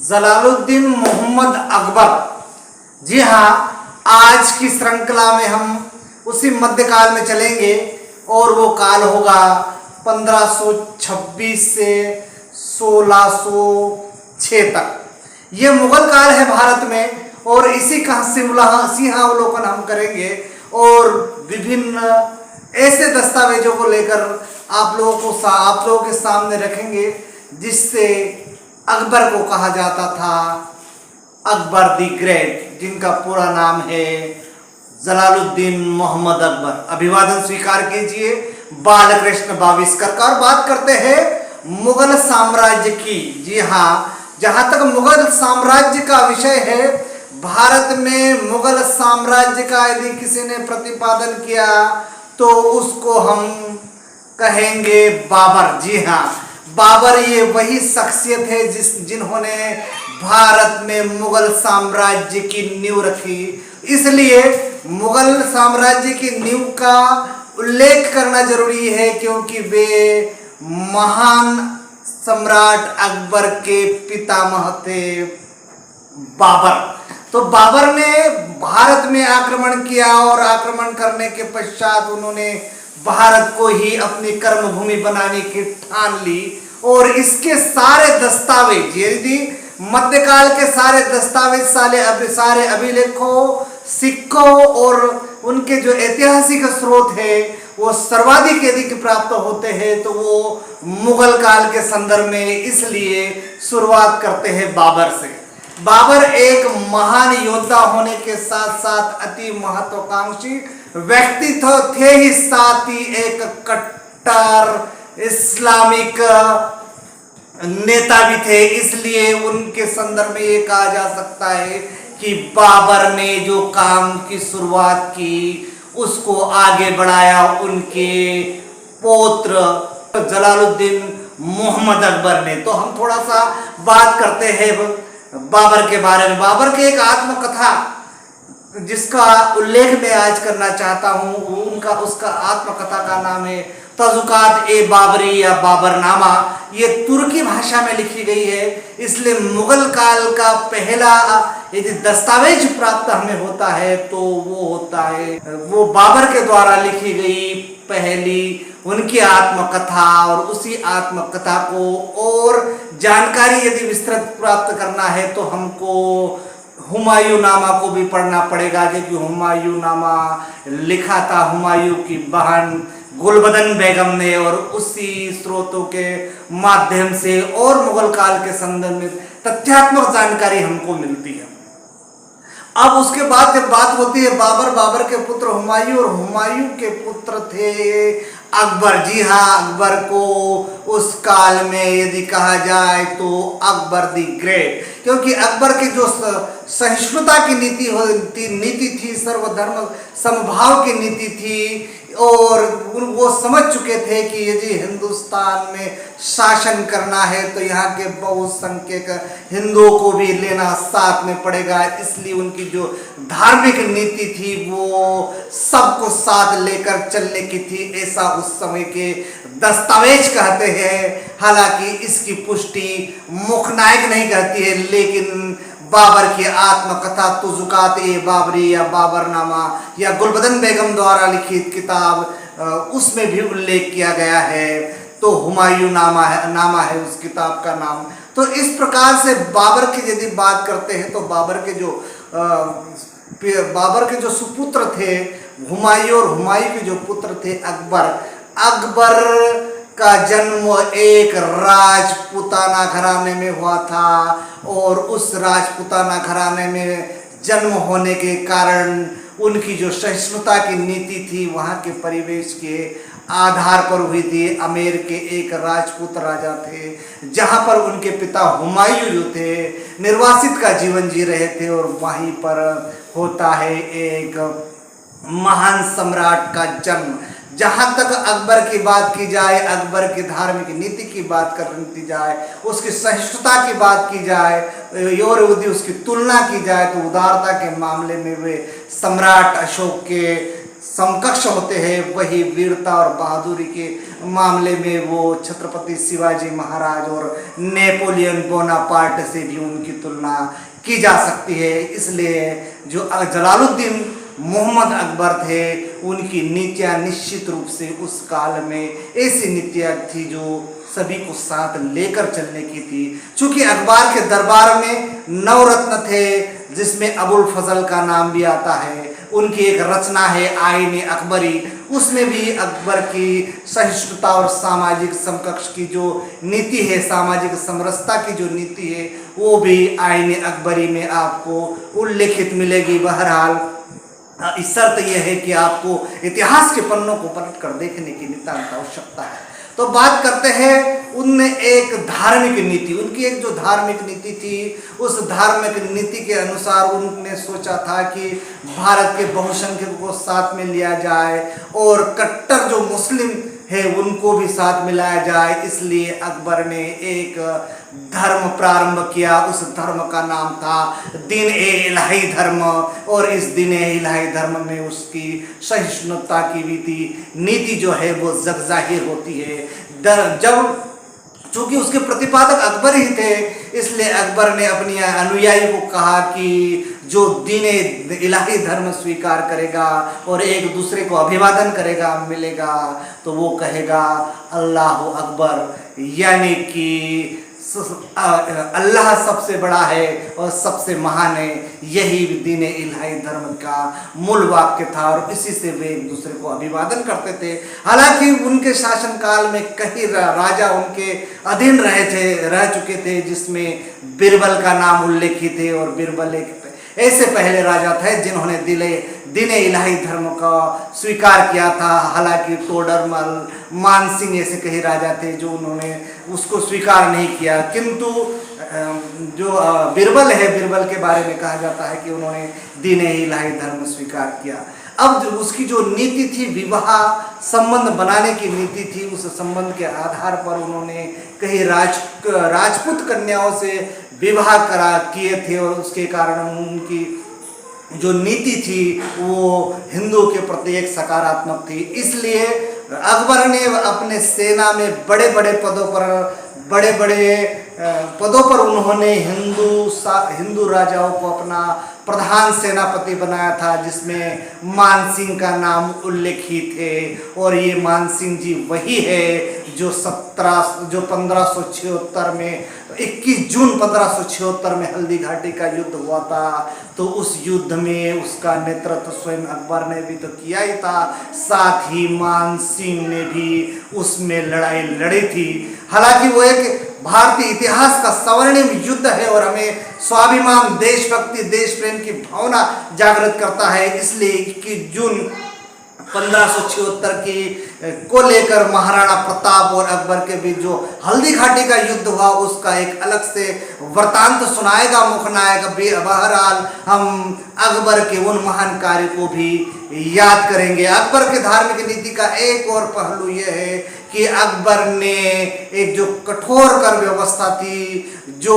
जलालुद्दीन मोहम्मद अकबर। जी हाँ, आज की श्रृंखला में हम उसी मध्यकाल में चलेंगे और वो काल होगा 1526 से 1606 तक। ये मुगल काल है भारत में और इसी का सिंहावलोकन हम करेंगे और विभिन्न ऐसे दस्तावेजों को लेकर आप लोगों के सामने रखेंगे जिससे अकबर को कहा जाता था अकबर द ग्रेट, जिनका पूरा नाम है जलालुद्दीन मोहम्मद अकबर। अभिवादन स्वीकार कीजिए बालकृष्ण बाविस्कर का। और बात करते हैं मुगल साम्राज्य की। जी हाँ, जहां तक मुगल साम्राज्य का विषय है, भारत में मुगल साम्राज्य का यदि किसी ने प्रतिपादन किया तो उसको हम कहेंगे बाबर। जी हाँ, बाबर ये वही शख्सियत है जिन्होंने भारत में मुगल साम्राज्य की नींव रखी। इसलिए मुगल साम्राज्य की नींव का उल्लेख करना जरूरी है क्योंकि वे महान सम्राट अकबर के पितामह थे बाबर। तो बाबर ने भारत में आक्रमण किया और आक्रमण करने के पश्चात उन्होंने भारत को ही अपनी कर्म भूमि बनाने की ठान ली और इसके सारे दस्तावेज, यदि मध्यकाल के सारे दस्तावेज, सारे अभिलेखों, सिक्कों और उनके जो ऐतिहासिक स्रोत है वो सर्वाधिक यदि प्राप्त होते हैं तो वो मुगल काल के संदर्भ में। इसलिए शुरुआत करते हैं बाबर से। बाबर एक महान योद्धा होने के साथ साथ अति महत्वाकांक्षी व्यक्तित्व थे ही, साथ ही एक कट्टर इस्लामिक नेता भी थे। इसलिए उनके संदर्भ में ये कहा जा सकता है कि बाबर ने जो काम की शुरुआत की उसको आगे बढ़ाया उनके पौत्र जलालुद्दीन मोहम्मद अकबर ने। तो हम थोड़ा सा बात करते हैं बाबर के बारे में। बाबर की एक आत्मकथा जिसका उल्लेख मैं आज करना चाहता हूँ, उसका आत्मकथा का नाम है तजुकात ए बाबरी या बाबरनामा। ये तुर्की भाषा में लिखी गई है। इसलिए मुगल काल का पहला यदि दस्तावेज प्राप्त हमें होता है तो वो होता है वो बाबर के द्वारा लिखी गई पहली उनकी आत्मकथा। और उसी आत्मकथा को और जानकारी यदि विस्तृत प्राप्त करना है तो हमको हुमायूं नामा को भी पढ़ना पड़ेगा, क्योंकि हुमायूं नामा लिखा था हुमायूं की बहन गुलबदन बेगम ने और उसी स्रोतों के माध्यम से और मुगल काल के संदर्भ में तथ्यात्मक जानकारी हमको मिलती है। अब उसके बाद जब बात होती है बाबर के पुत्र हुमायूं और हुमायूं के पुत्र थे अकबर। जी हाँ, अकबर को उस काल में यदि कहा जाए तो अकबर द ग्रेट, क्योंकि अकबर की जो सहिष्णुता की नीति थी, सर्वधर्म समभाव की नीति थी और वो समझ चुके थे कि यदि हिंदुस्तान में शासन करना है तो यहाँ के बहुसंख्यक हिंदुओं को भी लेना साथ में पड़ेगा। इसलिए उनकी जो धार्मिक नीति थी वो सबको साथ लेकर चलने की थी, ऐसा उस समय के दस्तावेज कहते हैं। हालांकि इसकी पुष्टि मुखनायक नहीं कहती है, लेकिन बाबर की आत्मकथा तुजुकात ए बाबरी या बाबरनामा या गुलबदन बेगम द्वारा लिखित किताब उसमें भी उल्लेख किया गया है। तो हुमायूं नामा है उस किताब का नाम। तो इस प्रकार से बाबर की यदि बात करते हैं तो बाबर के जो सुपुत्र थे हुमायूं और हुमायूं के जो पुत्र थे अकबर का जन्म एक राजपूताना घराने में हुआ था और उस राजपूताना घराने में जन्म होने के कारण उनकी जो सहिष्णुता की नीति थी वहाँ के परिवेश के आधार पर हुई थी। आमेर के एक राजपूत राजा थे जहाँ पर उनके पिता हुमायूं जो थे निर्वासित का जीवन जी रहे थे और वहीं पर होता है एक महान सम्राट का जन्म। जहाँ तक अकबर की बात की जाए, अकबर की धार्मिक नीति की बात करनी जाए, उसकी सहिष्णुता की बात की जाए और यदि उसकी तुलना की जाए तो उदारता के मामले में वे सम्राट अशोक के समकक्ष होते हैं, वही वीरता और बहादुरी के मामले में वो छत्रपति शिवाजी महाराज और नेपोलियन बोनापार्ट से भी उनकी तुलना की जा सकती है। इसलिए जो जलालुद्दीन मोहम्मद अकबर थे, उनकी नीतियाँ निश्चित रूप से उस काल में ऐसी नीतियाँ थी जो सभी को साथ लेकर चलने की थी। चूंकि अकबर के दरबार में नवरत्न थे, जिसमें अबुल फजल का नाम भी आता है। उनकी एक रचना है आईन अकबरी, उसमें भी अकबर की सहिष्णुता और सामाजिक समकक्ष की जो नीति है, सामाजिक समरसता की जो नीति है, वो भी आईन अकबरी में आपको उल्लेखित मिलेगी। बहरहाल इस शर्त यह है कि आपको इतिहास के पन्नों को पलट कर देखने की नितांत आवश्यकता है। तो बात करते हैं, उनने एक धार्मिक नीति, उनकी एक जो धार्मिक नीति थी, उस धार्मिक नीति के अनुसार उन्होंने सोचा था कि भारत के बहुसंख्यक को साथ में लिया जाए और कट्टर जो मुस्लिम है उनको भी साथ मिलाया जाए। इसलिए अकबर ने एक धर्म प्रारंभ किया। उस धर्म का नाम था दीन-ए-इलाही धर्म, और इस दीन-ए-इलाही धर्म में उसकी सहिष्णुता की नीति जो है वो जगजाहिर होती है। जब चूंकि उसके प्रतिपादक अकबर ही थे, इसलिए अकबर ने अपनी अनुयायी को कहा कि जो दीन-ए-इलाही धर्म स्वीकार करेगा और एक दूसरे को अभिवादन करेगा, मिलेगा, तो वो कहेगा अल्लाह अकबर, यानी कि अल्लाह सबसे बड़ा है और सबसे महान है। यही दीन-ए-इलाही धर्म का मूल वाक्य था और इसी से वे एक दूसरे को अभिवादन करते थे। हालांकि उनके शासनकाल में कई राजा उनके अधीन रह चुके थे, जिसमें बीरबल का नाम उल्लेखित है, और बीरबल एक ऐसे पहले राजा थे जिन्होंने दीन-ए-इलाही धर्म का स्वीकार किया था। हालांकि तोडरमल, मानसिंह ऐसे कई राजा थे जो उन्होंने उसको स्वीकार नहीं किया, किंतु जो बीरबल है, बीरबल के बारे में कहा जाता है कि उन्होंने दीन-ए-इलाही धर्म स्वीकार किया। अब उसकी जो नीति थी, विवाह संबंध बनाने की नीति थी, उस संबंध के आधार पर उन्होंने कई राजपूत कन्याओं से विवाह किए थे, और उसके कारण उनकी जो नीति थी वो हिंदू के प्रति एक सकारात्मक थी। इसलिए अकबर ने अपने सेना में बड़े बड़े पदों पर उन्होंने हिंदू राजाओं को अपना प्रधान सेनापति बनाया था, जिसमें मानसिंह का नाम उल्लेखित है। और ये मानसिंह जी वही है जो 1576 में 21 जून 1576 में हल्दी घाटी का युद्ध हुआ था। तो उस युद्ध में उसका नेतृत्व स्वयं अकबर ने भी तो किया ही था, साथ ही मानसिंह ने भी उसमें लड़ाई लड़ी थी। हालांकि वो एक भारतीय इतिहास का स्वर्णिम युद्ध है और हमें स्वाभिमान, देशभक्ति, देश प्रेम की भावना जागृत करता है। इसलिए 21 जून 1576 को लेकर महाराणा प्रताप और अकबर के बीच जो हल्दी घाटी का युद्ध हुआ, उसका एक अलग से वृतांत सुनाएगा मुखनायक। बहरहाल हम अकबर के उन महान कार्य को भी याद करेंगे। अकबर के धार्मिक नीति का एक और पहलू यह है कि अकबर ने एक जो कठोर कर व्यवस्था थी, जो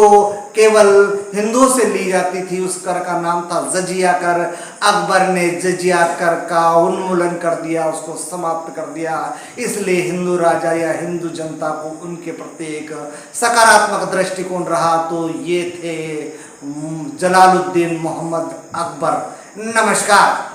केवल हिंदुओं से ली जाती थी, उस कर का नाम था जजिया कर। अकबर ने जजिया कर का उन्मूलन कर दिया, उसको समाप्त कर दिया। इसलिए हिंदू राजा या हिंदू जनता को उनके प्रति एक सकारात्मक दृष्टिकोण रहा। तो ये थे जलालुद्दीन मोहम्मद अकबर। नमस्कार।